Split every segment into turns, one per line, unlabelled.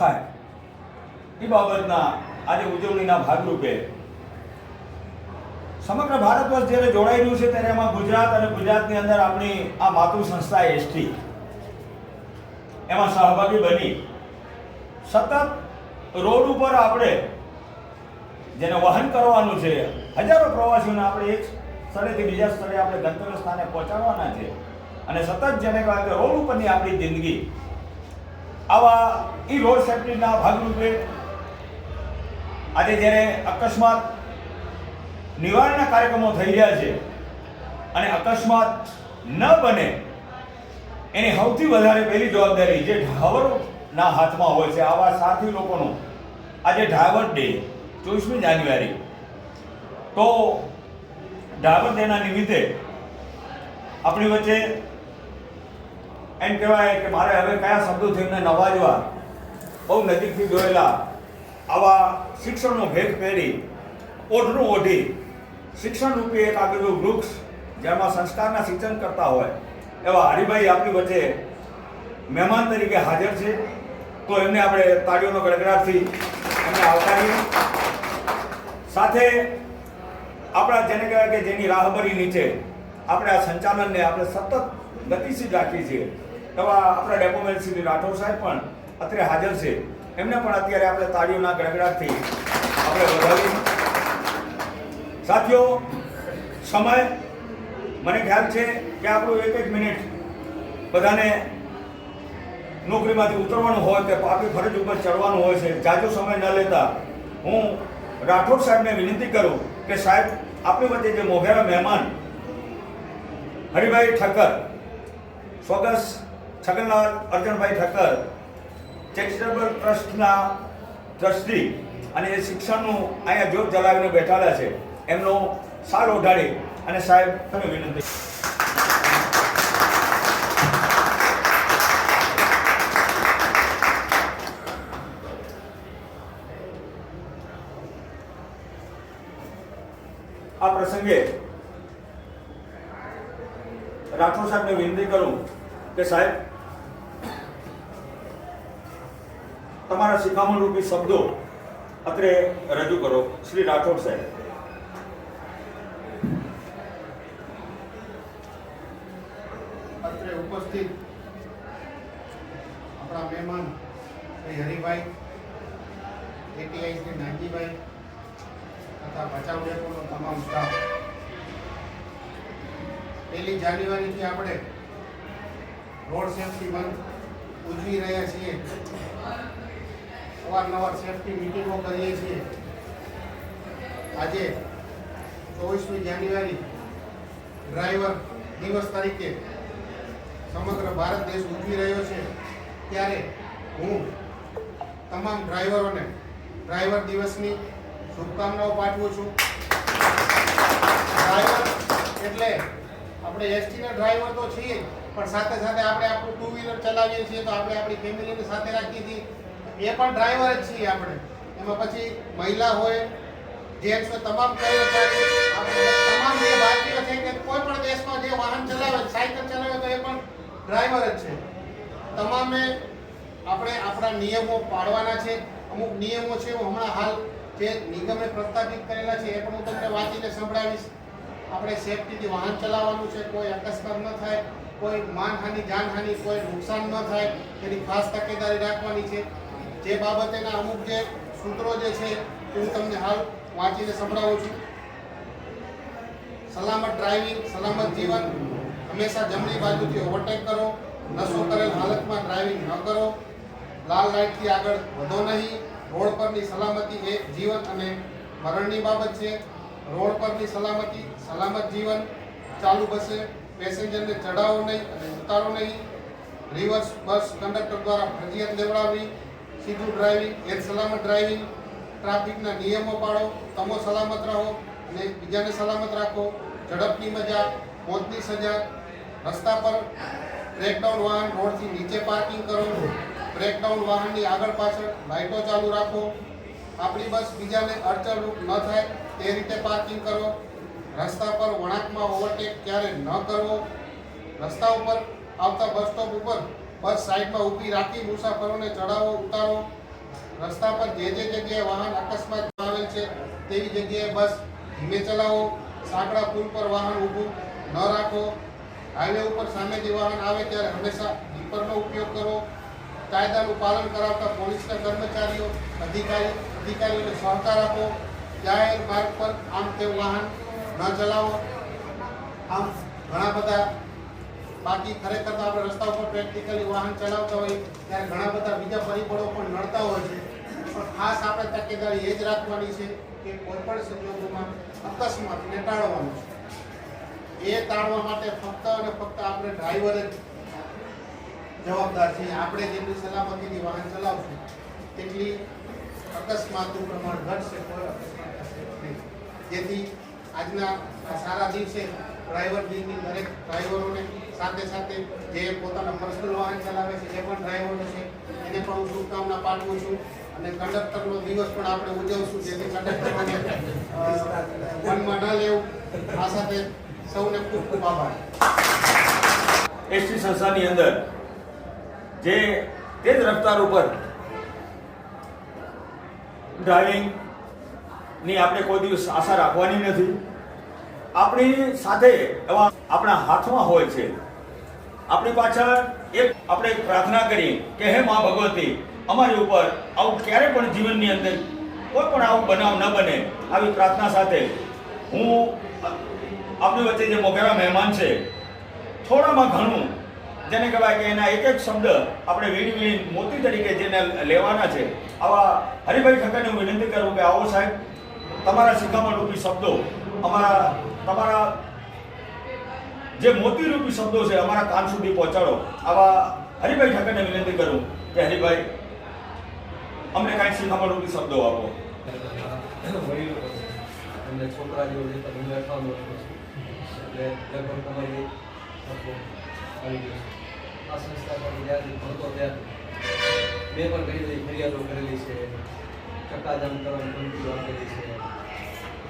થાય એ બાબતના આજે ઉજવણીના ભાગરૂપે સમગ્ર ભારત વર્ષ જ્યારે જોડાઈ રહ્યું છે ત્યારે એમાં ગુજરાત અને ગુજરાતની અંદર આપણી આ માતૃ સંસ્થા એસટી એમાં સહભાગી બની સતત રોડ ઉપર આપણે જેને વહન કરવાનું છે, હજારો પ્રવાસીઓને આપણે એક સ્થળેથી બીજા સ્થળે આપણે ગંતવ્ય સ્થાને પહોંચાડવાના છે અને સતત જેને કહેવાય કે રોડ ઉપરની આપણી જિંદગી આવા એ રોડ સેફ્ટીના ભાગરૂપે આજે જ્યારે અકસ્માત નિવારણના કાર્યક્રમો થઈ રહ્યા છે અને અકસ્માત ન બને એની સૌથી વધારે પહેલી જવાબદારી જે ડ્રાઈવરોના હાથમાં હોય છે. આવા સાથી લોકોનો આજે ડ્રાઈવર ડે 24મી જાન્યુઆરી, તો ડ્રાઈવર ડેના નિમિત્તે આપણી વચ્ચે એમ કહેવાય કે મારે હવે કયા શબ્દોથી એમને નવાજવા, બહુ નજીકથી જોયેલા આવા શિક્ષણનો ભેખ પહેરી ઓઢનું ઓઢી શિક્ષણ રૂપી એક આગળ વૃક્ષ જેમાં સંસ્કારના સિંચન કરતા હોય એવા હરિભાઈ આપણી વચ્ચે મહેમાન તરીકે હાજર છે. તો એમને આપણે તાળીઓનો ગડગડાટથી એમને આવકારીએ. સાથે આપણા જેને કહેવાય કે જેની રાહબરી નીચે આપણે આ સંચાલનને આપણે સતત ગતિશીલ રાખીએ છીએ એવા આપણા ડેપોમેન્ટ શ્રી રાઠોડ સાહેબ પણ અત્યારે હાજર છે. એમને પણ અત્યારે આપણે તાળીઓના ગડગડાટથી આપણે વધાવી. સાથીઓ, સમય મને ખ્યાલ છે કે આપણું એક મિનિટ બધાને નોકરીમાંથી ઉતરવાનું હોય કે આપણી ફરજ ઉપર ચડવાનું હોય છે. જાજો સમય ન લેતા હું રાઠોડ સાહેબને વિનંતી કરું કે સાહેબ આપણી વચ્ચે જે મોઘેરા મહેમાન હરિભાઈ ઠક્કર, સ્વર્ગસ્થ છગનલાલ અર્જણભાઈ ઠક્કર, ચેરિટેબલ ટ્રસ્ટના ટ્રસ્ટી અને એ શિક્ષણનું અહીંયા જ્યોત જલાવીને બેઠાલા છે, એમનો સાલ ઓઢાડી અને સાહેબ તમે વિનંતી. આ પ્રસંગે રાઠોડ સાહેબને વિનંતી કરું કે સાહેબ તમારા શિખામણ રૂપી શબ્દો અત્રે રજૂ કરો. શ્રી રાઠોડ સાહેબ.
અત્રે ઉપસ્થિત આપણા મહેમાન શ્રી હરિભાઈ, એટીઆઈ શ્રી નાનજીભાઈ તથા બચાવ ડેપોનો તમામ સ્ટાફ, 1 જાન્યુઆરીથી આપણે રોડ સેફ્ટી મંથ ઉજવી રહ્યા છીએ. અવારનવાર સેફ્ટી મિટિંગો કરીએ છીએ. આજે 24મી જાન્યુઆરી ડ્રાઈવર દિવસ તરીકે સમગ્ર ભારત દેશ ઉજવી રહ્યો છે, ત્યારે હું તમામ ડ્રાઈવરોને ડ્રાઈવર દિવસની શુભકામનાઓ પાઠવું છું. ડ્રાઈવર એટલે આપણે એસટીના ડ્રાઈવર તો છીએ, પણ સાથે સાથે આપણે આપણું 2 વ્હીલર ચલાવીએ છીએ તો આપણે આપણી ફેમિલીને સાથે રાખીએ છીએ, એ પણ ડ્રાઈવર જ છીએ આપણે. એમાં પછી મહિલા હોય, જેન્ટ્સ હોય, તમામ કર્મચારી, તમામ જે ભારતીયો છે કે કોઈ પણ દેશમાં જે વાહન ચલાવે, સાયકલ ચલાવે તો એ પણ ડ્રાઈવર જ છે. તમામે આપણે આપણા નિયમો પાળવાના છે. અમુક નિયમો છે, હું હમણાં હાલ જે નિગમે પ્રસ્થાપિત કરેલા છે એ પણ હું તમને વાંચીને સંભળાવીશ. આપણે સેફટીથી વાહન ચલાવવાનું છે, કોઈ અકસ્માત ન થાય, કોઈ માનહાનિ, જાનહાનિ, કોઈ નુકસાન ન થાય તેની ખાસ તકેદારી રાખવાની છે. જે બાબતેના અમુક જે સૂત્રો જે છે તે હું તમને હાલ વાંચીને સંભળાવું છું. સલામત ડ્રાઇવિંગ, સલામત જીવન. હંમેશા જમણી બાજુથી ઓવરટેક કરો. નશો કરેલ હાલતમાં ડ્રાઇવિંગ ન કરો. લાલ લાઇટથી આગળ વધો નહીં. રોડ પરની સલામતી એ જીવન અને મરણની બાબત છે. રોડ પરની સલામતી, સલામત જીવન. ચાલુ બસે પેસેન્જરને ચડાવો નહીં અને ઉતારો નહીં. રિવર્સ બસ કંડક્ટર દ્વારા ફરજિયાત લેવડાવવી. સીધું ડ્રાઇવિંગ એ સલામત ડ્રાઇવિંગ. ટ્રાફિકના નિયમો પાળો. તમે સલામત રહો અને બીજાને સલામત રાખો. ઝડપની મજા, મોતની સજા. રસ્તા પર બ્રેકડાઉન વાહન રોડથી નીચે પાર્કિંગ કરો. બ્રેકડાઉન વાહનની આગળ પાછળ લાઇટો ચાલુ રાખો. આપણી બસ બીજાને અડચણરૂપ ન થાય તે રીતે પાર્કિંગ કરો. રસ્તા પર વળાંકમાં ઓવરટેક ક્યારે ન કરવો. રસ્તા ઉપર આવતા બસ સ્ટોપ ઉપર બસ સાઈડમાં ઊભી રાખી મુસાફરોને ચડાવો ઉતારો. રસ્તા પર જે જગ્યાએ વાહન અકસ્માત આવેલ છે તેવી જગ્યાએ બસ ધીમે ચલાવો. સાંકડા પુલ પર વાહન ઊભું ન રાખો. હાઈવે ઉપર સામેથી વાહન આવે ત્યારે હંમેશા ડીપરનો ઉપયોગ કરો. કાયદાનું પાલન કરાવતા પોલીસના કર્મચારીઓ અધિકારીઓને સહકાર આપો. જાહેર માર્ગ પર આમ તેમ વાહન ન ચલાવો. આમ ઘણા બધા બાકી ખરેખર તો આપણે રસ્તા ઉપર પ્રેક્ટિકલી વાહન ચલાવતા હોય ત્યારે ઘણા બધા બીજા પરિબળો પણ નડતા હોય છે, પણ ખાસ આપણે તકેદારી એ જ રાખવાની છે કે કોઈ પણ સંજોગોમાં અકસ્માતને ટાળવાનું છે. એ ટાળવા માટે ફક્ત અને ફક્ત આપણે ડ્રાઈવર જ જવાબદાર છીએ. આપણે જેટલી સલામતીથી વાહન ચલાવશું તેટલી અકસ્માતનું પ્રમાણ ઘટશે, કોઈ અકસ્માત થશે નહીં. જેથી આજના આ સારા દિવસે ડ્રાઈવર દિનની દરેક ડ્રાઈવરોને સાથે સાથે જે પોતાના પર્સનલ વાહન ચલાવે છે એ પણ ડ્રાઈવરો છે એને પણ હું શુભકામના પાઠવું છું. અને કંડક્ટરનો દિવસ પણ આપણે ઉજવશું જેથી કંડક્ટરોને મનમાં ન લેવું. આ સાથે સૌને ખૂબ ખૂબ આભાર.
એસટી સંસ્થાની અંદર જે તેજ રફતાર ઉપર ડ્રાઇવિંગની આપણે કોઈ દિવસ આશા રાખવાની નથી. આપણી સાથે એવા આપણા હાથમાં હોય છે. આપણી પાછળ આપણે એક પ્રાર્થના કરી કે હે મા ભગવતી, અમારી ઉપર આવું ક્યારે પણ જીવનની અંદર કોઈ પણ આવું બનાવ ન બને, આવી પ્રાર્થના સાથે હું આપણી વચ્ચે જે મોઘેરા મહેમાન છે, થોડામાં ઘણું જેને કહેવાય કે એના એક એક શબ્દ આપણે વીણી મોતી તરીકે જેને લેવાના છે, આવા હરિભાઈ ઠક્કરને હું વિનંતી કરું કે આવો સાહેબ, તમારા શિખામણ રૂપી શબ્દો તમારા જે મોતી રૂપી શબ્દો છે અમારા કાન સુધી પહોંચાડો. આવા હરિભાઈ ઠક્કરને વિનંતી કરું કે હરિભાઈ અમને કાંઈક શિખામણ રૂપી શબ્દો આપો.
અને છોકરા જેવો છે તો 58 વર્ષનો છે એટલે લગભગ તમારી આવી ગયો. આ સંસ્થા પર જ્યારથી ભણતો ત્યારથી મેં પણ ઘણી બધી ફરિયાદો કરેલી છે, ચક્કાજામ કરવાની ધમકીઓ આપેલી છે.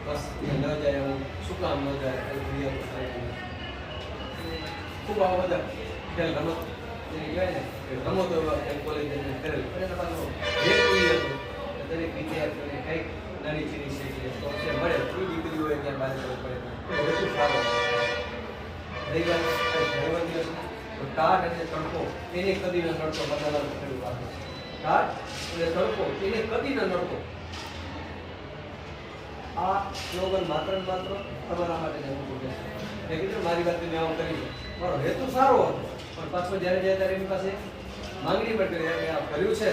બસ એ ન જાય હું શું કામ ન જાય એ ફરિયાદો કરેલી. ખૂબ આવા બધા ખેલ રમત જેને કહેવાય ને કે રમતો કોલેજ કરેલ પણ એના પાછો જે કોઈ હતો દરેક વિદ્યાર્થીઓને કંઈક નાની ચીની શીખી તો છે મળે કોઈ દીકરી હોય ત્યાં બહાર જવું પડે તો વધુ સારો. રહી વાત ડ્રાઈવર દિવસ તો ટાટ અને તડકો એને કદી ન નડતો. બધાના કરેલું વાત છે. ટાટ અને તડકો એને કદી ન નડતો. આ સ્લોગન માત્ર ને માત્ર તમારા માટે જ અનુકૂળ છે. મેં કીધું મારી વાત મેં આવું કરી, મારો હેતુ સારો હતો, પણ પાછો જ્યારે જાય ત્યારે એની પાસે માંગણી પણ કરી કે આ કર્યું છે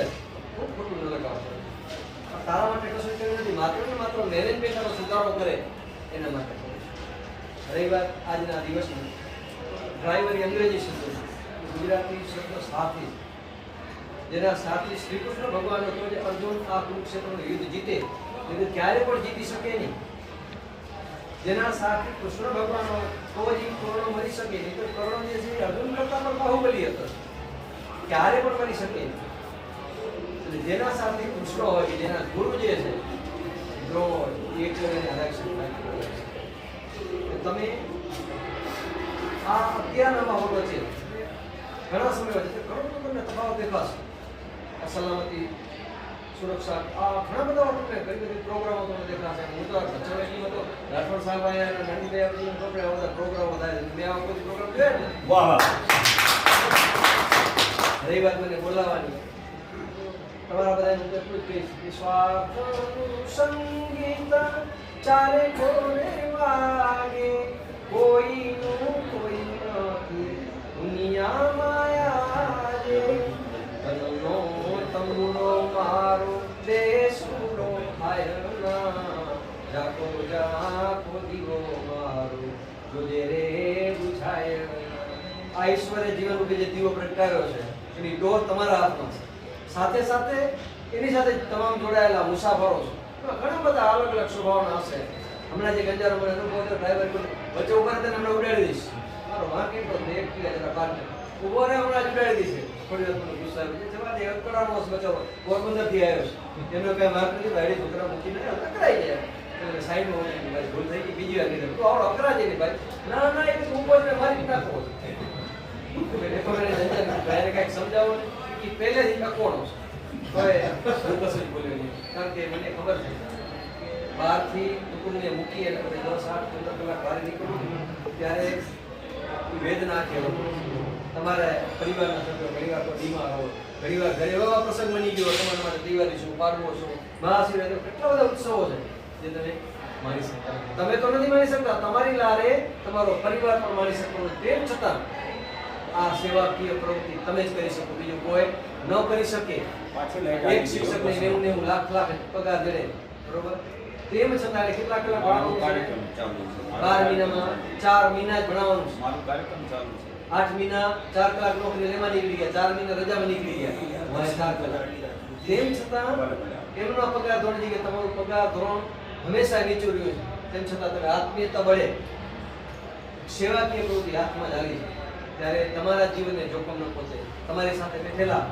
ખૂબ ખોટું ન લગાવતો. તારા માટે કશું કર્યું નથી, માત્ર ને માત્ર મેનેજમેન્ટનો સુધારો કરે એના માટે કર્યું છે. રહી વાત આજના દિવસની ડ્રાઈવર અંગ્રેજી શબ્દ છે, ગુજરાતી શબ્દ સાથી, જેના સાથી શ્રી કૃષ્ણ ભગવાન હતો જે અર્જુન આ કુરુક્ષેત્રનું યુદ્ધ જીતે એટલે ક્યારે પણ જીતી શકે નહીં. જેના સાથી કૃષ્ણ ભગવાન હોય તો જ કર્ણ મરી શકે નહીં. તો કર્ણ જે છે અર્જુન કરતા પણ બાહુબલી હતો, ક્યારે પણ મરી શકે નહીં. જેના સાથે કૃષ્ણ હોય કે જેના ગુરુ જે છે દ્રોણ એ કરીને આરક્ષણ તમે આ અત્યારના માહોલ છે ઘણા સમય છે ઘણો તમને તફાવત દેખાશે. આ સલામતી સુરક્ષા આ ઘણા બધા તમને ઘણી બધી પ્રોગ્રામો તમને દેખાશે. હું તો સચવાઈમાં તો રાઠોડ સાહેબ આવ્યા ગાંધીભાઈ બધા પ્રોગ્રામો થાય મેં આ કોઈ પ્રોગ્રામ જોયા ને.
વાહ.
રહી વાત મને બોલાવવાની તમારા બધાને હું એટલું જ કહીશ કે સ્વાર્થનું સંગીત ચારે કોને વાગે, કોઈનું કોઈ નથી દુનિયામાં આજે. તનનો તમનો મારો દેશનો હાયના, જાકો જાકો દીવો મારો જોજે રે બુઝાય. આ ઈશ્વરે જીવનરૂપી જે દીવો પ્રગટાવ્યો છે એની ડોર તમારા હાથમાં છે. સાથે સાથે એની સાથે તમામ જોડાયેલા મુસાફરો છે. ઘણા બધા અલગ અલગ સ્વભાવના હશે. હમણાં જે ગંજારો મને અનુભવ થયો, ડ્રાઈવર વચ્ચે ઉભા તેને હમણાં ઉડાડી દઈશ. મારો માર્કેટ તો એક કિલા જરા પાર્ટનર ઉભો રહે હમણાં જ ઉડાડી દઈશ. થોડી વાર મને ગુસ્સો આવી જવા દે. કરારનો બચાવો પોરબંદરથી આવ્યો છે, એનો કઈ માર્ક નથી. ભાઈ છોકરા મૂકીને અકળાઈ જાય સાઈડમાં ભાઈ ભૂલ થઈ ગઈ બીજી વાર નહીં તો આવડો અકળા જાય ને ભાઈ. ના ના એ ઊભો જ મારી નાખવો ભાઈને કંઈક સમજાવો ને એ પહેલેથી ટકોણો છે. તોય હું કશું જ બોલ્યો નહીં, કારણ કે મને ખબર છે કે બહારથી કુટુંબને મૂકી એટલે પછી 10, 8, 15 કલાક બહાર નીકળું ત્યારે એ વેદના કહેવાય. તમારે પરિવારના સભ્યો ઘણીવાર તો બીમાર હોય, ઘણીવાર ઘરે એવા પ્રસંગ બની ગયો, તમારા માટે દિવાળી શું, પાડવો શું, મહાશિવરાત્રી, કેટલા બધા ઉત્સવો છે જે તમે માણી શકતા. તમે તો નથી માણી શકતા, તમારી લારે તમારો પરિવાર પણ માણી શકતો નથી. તેમ છતાં આ સેવાકીય પ્રવૃત્તિ તમે જ કરી શકો, બીજું કોઈ ન કરી શકે. એક શિક્ષકને 90 લાખ પગાર દે, બરોબર? તેમ છતાં કેટલા કલાક ભણાવવાનું છે? 12 મહિનામાં 4 મહિના જ ભણાવવાનું છે.
મારું કાર્યક્રમ ચાલુ છે.
8 મહિના 4 કલાક નોકરી લેવા નીકળી ગયા, 4 મહિના રજામાં નીકળી ગયા, મારે 4 કલાક. તેમ છતાં એમનો પગાર ધોરણ છે કે તમારું પગાર ધોરણ હંમેશા નીચું રહ્યું છે. તેમ છતાં તમે આત્મીયતા બળે સેવાકીય પ્રવૃત્તિ હાથમાં ચાલી છે, ત્યારે તમારા જીવનને જોખમ ન પહોંચે. તમારી સાથે બેઠેલા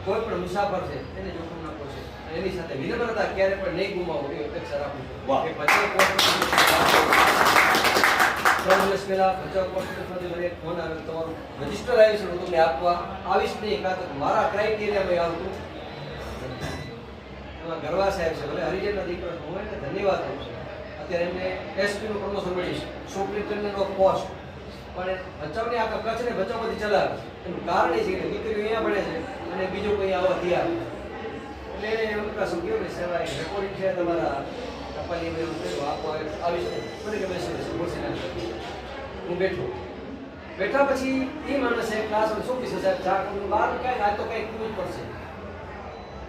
કોઈ પણ મુસાફર છે એને જોખમ ન પહોંચે. એની સાથે વિનમ્રતા ક્યારે પણ નહીં ગુમાવો એ અપેક્ષા રાખું છું. કે પછી 3 દિવસ પહેલા ભચાઉ કોર્પોરેશનમાંથી મને એક ફોન આવ્યો, તમારું રજીસ્ટર આવ્યું છે, હું તમને આપવા આવીશ નહીં, કાં તો મારા ક્રાઇટેરિયામાં આવતું. એમાં ગરવા સાહેબ છે, ભલે હરિજનના દીકરા, હું એને ધન્યવાદ આપું છું. અત્યારે એમને એસપીનું પ્રમોશન મળ્યું છે, સુપ્રિન્ટેન્ડન્ટ ઓફ પોસ્ટ, પણ ભચાઉની આખા કચ્છને ભચાઉમાંથી ચલાવે છે. એનું કારણ એ છે કે દીકરીઓ અહીંયા ભણે છે અને બીજું કોઈ આવવા તૈયાર નથી. એટલે એને એવું કશું કહ્યું કે સેવા રેકોર્ડિંગ છે તમારા કપાલી મેં એવું કહ્યું આપો આવીશ નહીં, મને કે બેસી બોસી નાખી. હું બેઠા પછી એ માણસે ક્લાસમાં શું પીસે સાહેબ ચા કરું બહાર કાંઈ આ તો કંઈ કરવું જ પડશે.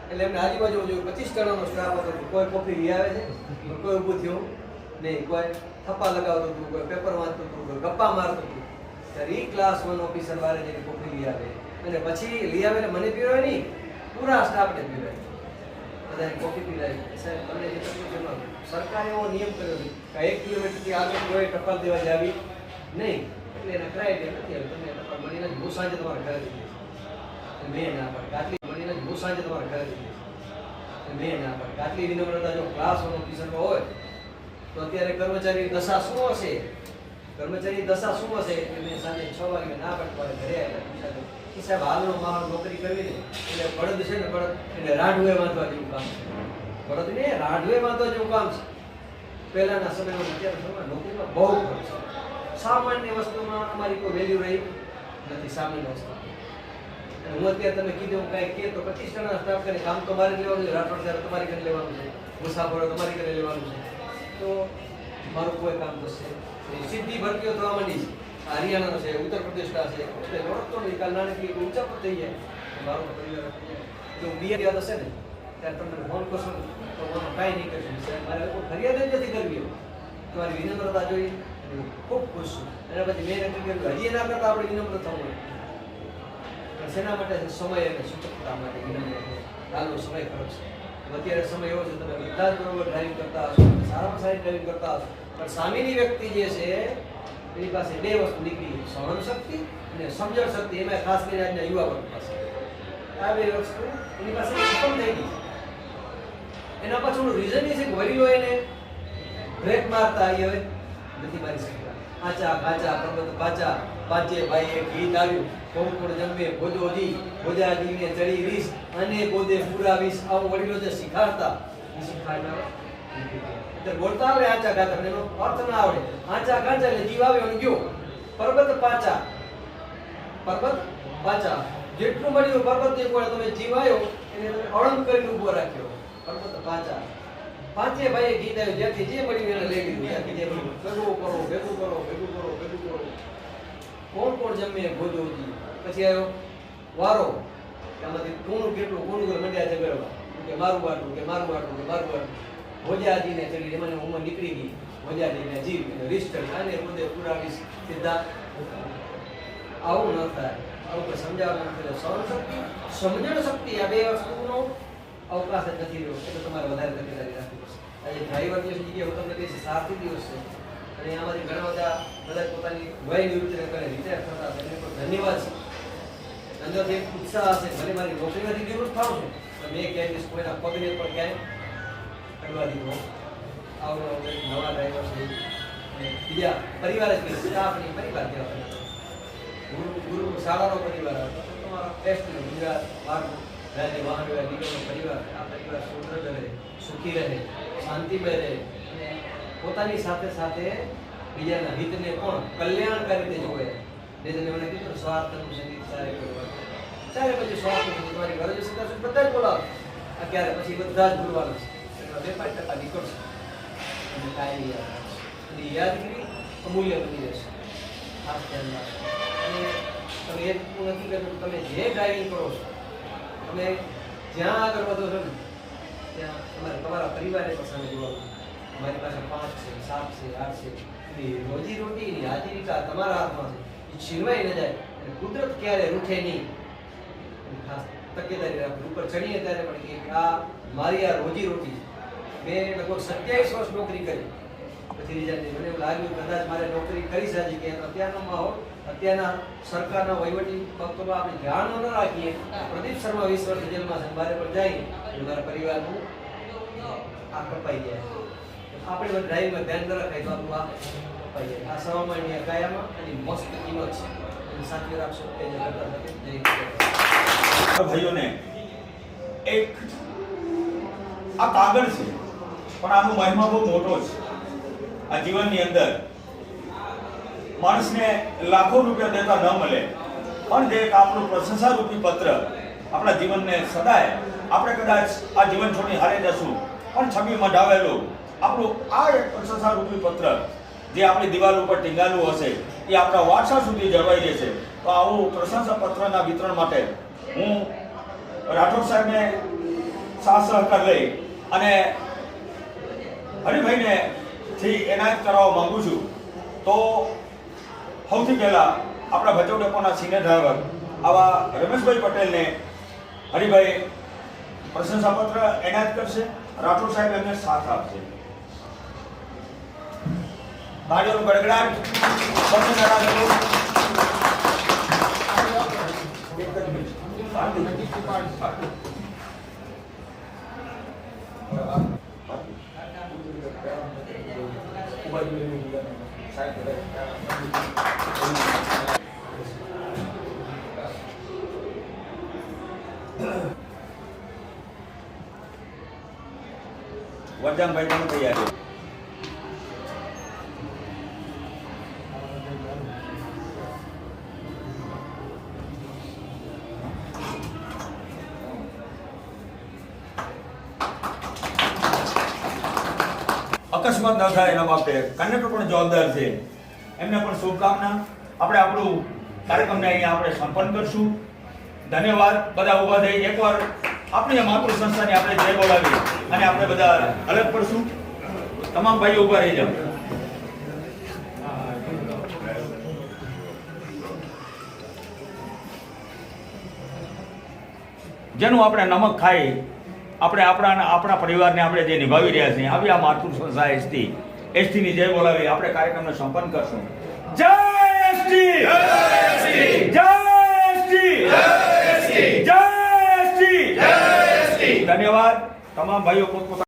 એટલે એમને આજુબાજુ જોયું 25 જણાનો સ્ટાફ હતો, કોઈ કોફી લઈ આવે છે, કોઈ ઊભું થયું નહીં, કોઈ થપ્પા લગાવતું હતું, કોઈ પેપર વાંચતું હતું, કોઈ ગપ્પા મારતું હતું. ત્યારે એ ક્લાસ 1 ઓફિસર વાળે જઈને કોફી લઈ આવે અને પછી લઈ આવે એટલે મને પીવાય નહીં, પૂરા સ્ટાફને પીવાય. બધાને કોફી પીવડાવી. સાહેબ તમને જે તકલીફ ન, સરકારે એવો નિયમ કર્યો છે કે 1 કિલોમીટરથી આગળ કોઈ ટપાલ દેવા જાવી નહીં, એટલે એના ક્રાઇટેરિયા નથી આવે. તમને ટપાલ મળીને હું સાંજે તમારા ઘરે જઈ જઈશ. મેં ના પાડી, આટલી મળીને હું સાંજે તમારા ઘરે જઈ જઈશ. મેં ના પાડી. આટલી વિનમ્રતા જો ક્લાસ 1 ઓફિસરમાં હોય તો અત્યારે કર્મચારી દશા શું હશે? કર્મચારી દશા શું હશે? કે મેં સાંજે 6 વાગે ના પાડી ઘરે આવ્યા કે સાહેબ હાલનો માહોલ નોકરી કરવી ને એટલે બળદ છે ને, બળદ એટલે રાઢુએ વાંધવા જેવું કામ છે. બળદ ને રાઢુએ વાંધવા જેવું કામ છે. પહેલાના સમયમાં અત્યારે સમયમાં નોકરીમાં બહુ ફરક છે. સામાન્ય વસ્તુમાં અમારી કોઈ વેલ્યુ રહી નથી, સામાન્ય વસ્તુ. હું અત્યારે તમે કીધું કાંઈ કે તો 25 જણા સ્ટાફ કરીને કામ તો મારે લેવાનું છે, રાઠોડ સાહેબ તમારી ઘરે લેવાનું છે, મુસાફરો તમારી ઘરે લેવાનું છે, તો મારું કોઈ કામ થશે. સીધી ભરતીઓ થવા માંડી છે. હરિયાણાનો છે, ઉત્તર પ્રદેશના છે, એટલે ઓળખતો નહીં, કાલ નાનકડી ઊંચા પર થઈ જાય. મારું પરિવાર જો બીએ યાદ હશે ને ત્યારે તમને ફોન કરશો ને તો મને કાંઈ નહીં કરશું. સાહેબ મારે કોઈ ફરિયાદ જ નથી કરવી. તમારી વિનમ્રતા જોઈ ખૂબ ખુશ છું. એના પછી મેં નક્કી કર્યું હજી એના કરતાં આપણે વિનમ્ર થવું હોય. શેના માટે? સમય અને સૂચકતા માટે વિનમ્ર હાલનો સમય ખરો છે. અત્યારે સમય એવો છે તમે બધા જ બરોબર ડ્રાઇવિંગ કરતા હશો, સારામાં સારી ડ્રાઇવિંગ કરતા હશો, પણ સામેની વ્યક્તિ જે છે એની પાસે 2 વસ્તુ નીકળી, સહન શક્તિ અને સમજણ શક્તિ. એમાં ખાસ કરીને આજના યુવા વર્ગ પાસે આ 2 વસ્તુ એની પાસે ખતમ થઈ ગઈ. એના પાછળનું રીઝન એ છે કે વડીલો એને બ્રેક મારતા એ હવે નથી મારી શકતા. આચા ગાચા પર્વત પાચા પાંચે ભાઈએ ગીત આવ્યું, કોણ કોણ જન્મે ભોજોજી, ભોજાજીને ચડી વીસ અને બોધે પૂરા વીસ. આવું વડીલો જે શીખાડતા એ શીખાડતા એટલે બોલતા આવડે આચા ગાચા, એનો અર્થ ના આવડે. આચા ગાચા એટલે જીવ આવ્યો અને ગયો. પર્વત પાચા, પર્વત પાચા જેટલું મળ્યું પર્વત એક વાર તમે જીવ આવ્યો એને તમે અળંગ કરીને ઊભો રાખ્યો. પર્વત પાચા પાંચે ભાઈએ ગીત આવ્યું, જ્યાંથી જે મળ્યું એને લઈ લીધું, ત્યાંથી જે મળ્યું ભેગું કરો, ભેગું કરો, ભેગું કરો, ભેગું કરો. કોણ કોણ જમે ભોજોજી. પછી આવ્યો વારો, આમાંથી કોનું કેટલું કોનું મંડ્યા ઝઘડવા કે મારું વાટું કે મારું વાટું કે મારું વાટું. ભોજાજીને ચડી એમાં ઉંમર નીકળી ગઈ, ભોજાજીને જીવ રીસ ચડી આને પોતે પુરાવીશ સીધા. આવું ન થાય, આવું કોઈ સમજાવવાનું નથી. સહન શક્તિ, સમજણ શક્તિ આ 2 વસ્તુનો અવકાશ જ નથી રહ્યો. એટલે તમારે વધારે તકેદારી રાખવી પડશે. આજે ડ્રાઈવર દિવસ જગ્યાએ હું તમને કહીશ સારથી દિવસ છે અને આમાંથી ઘણા બધા પોતાની વય નિવૃત્તિ કરે, રિટાયર થતા હશે, એમને પણ ધન્યવાદ છે. અંદરથી એક ઉત્સાહ હશે, ભલે મારી નોકરીમાંથી નિવૃત્ત થાવ છું પણ મેં ક્યાંય દિવસ કોઈના પગને પણ ક્યાંય કરવા દીધો. આવો નવા ડ્રાઈવર છે અને બીજા પરિવાર જ કહીશ, સ્ટાફની પરિવાર કહેવાય. ગુરુ શાળાનો પરિવાર હતો તમારા ટેસ્ટ ગુજરાત બહાર રાજ્ય વાહન વ્યવહાર નિગમનો પરિવાર આ પરિવાર સુદૃઢ રહે, સુખી રહે, શાંતિમય રહે અને પોતાની સાથે સાથે બીજાના હિતને પણ કલ્યાણકારી રીતે જોવે. જેને મને કીધું સ્વાર્થનું સંગીત ચારે કરવાનું, ચારે પછી સ્વાર્થનું સંગીત તમારી ઘરે જશે ત્યાં સુધી બધા જ બોલાવે, અત્યારે પછી બધા જ ભૂલવાના છે. એમાં 2-5% નીકળશે અને કાયમી યાદ રાખશે. અને યાદગીરી અમૂલ્ય બની રહેશે. ખાસ ધ્યાન રાખો. અને તમે એ નક્કી કરજો કે તમે જે ડ્રાઇવિંગ કરો છો, તમે જ્યાં આગળ વધો છો ને ત્યાં તમારા પરિવારને પણ સામે જોવાનું. અમારી પાસે 5 છે, 7 છે, 8 છે. એની રોજી રોટીની આજીવિકા તમારા હાથમાં છે. એ છીનવાઈ ન જાય અને કુદરત ક્યારે રૂઠે નહીં. ખાસ તકેદારી રાખવી. ઉપર ચડીએ ત્યારે પણ કે આ મારી આ રોજી રોટી છે. મેં લગભગ 27 વર્ષ નોકરી કરી. પછી રીઝાની મને એવું લાગ્યું કદાચ મારે નોકરી કરી સાજી કે અત્યારનો માહોલ, અત્યારના સરકારના વહીવટી પક્ષમાં આપણે ધ્યાન ન રાખીએ. પ્રદીપ શર્મા 20 વર્ષ જેલમાં છે, બારે પર જાય એટલે મારા પરિવારનું આ કપાઈ જાય. આપણે ડ્રાઇવિંગમાં ધ્યાન ન રખાય તો આપણું આ કપાઈ જાય. આ સામાન્ય કાયામાં એની મસ્ત કિંમત છે. અને સાચવી રાખશો એ જ કરતા જય
ભાઈઓને એક આ કાગળ છે પણ આનો મહિમા બહુ મોટો છે. આ જીવનની અંદર માણસને લાખો રૂપિયા દેતા ન મળે પણ જે એક આપણું પ્રશંસારૂપી પત્ર આપણા જીવનને સદાય આપણે કદાચ આ જીવન છોડી હારે જશું પણ છબી મઢાવેલું આપણું આ એક પ્રશંસારૂપી પત્ર જે આપણી દિવાલ ઉપર ટીંગાયેલું હશે એ આપણા વારસા સુધી જળવાઈ રહેશે. તો આવું પ્રશંસા પત્રના વિતરણ માટે હું રાઠોડ સાહેબને સાથ સહકાર લઈ અને હરિભાઈને થી એનાયત કરવા માંગુ છું. તો સૌથી પહેલા આપણા ભચાઉ ડેપોના સિનિયર ડ્રાઈવર આવા રમેશભાઈ પટેલને હરિભાઈ પ્રશંસાપત્ર એનાયત કરશે. રાઠોડ સાહેબ એમને સાથ આપશે. તાળીઓનો ગડગડાટ સ્વામિનારાયણ વરદાનભાઈ પણ તૈયાર. અકસ્માત ન થાય એના માટે કંડક્ટર પણ જવાબદાર છે. એમને પણ શુભકામના. આપણે આપણું કાર્યક્રમને અહીંયા આપણે સંપન્ન કરશું. ધન્યવાદ. બધા ઊભા થઈ એકવાર આપણી માતૃ સંસ્થાની આપણે જય બોલાવી અને આપણે બધા અલગ પડશું. તમામ ભાઈઓ ઊભા રહી જાઓ. જેનું આપણે નમક ખાઈ આપણે આપણા પરિવારને આપણે જે નિભાવી રહ્યા છીએ આવી આ માતૃ સંસ્થા એસટીની જય બોલાવી આપણે કાર્યક્રમને સંપન્ન કરશું. જય એસટી! જય એસટી! જય એસટી! ધન્યવાદ. તમામ ભાઈઓ પોતપોતાના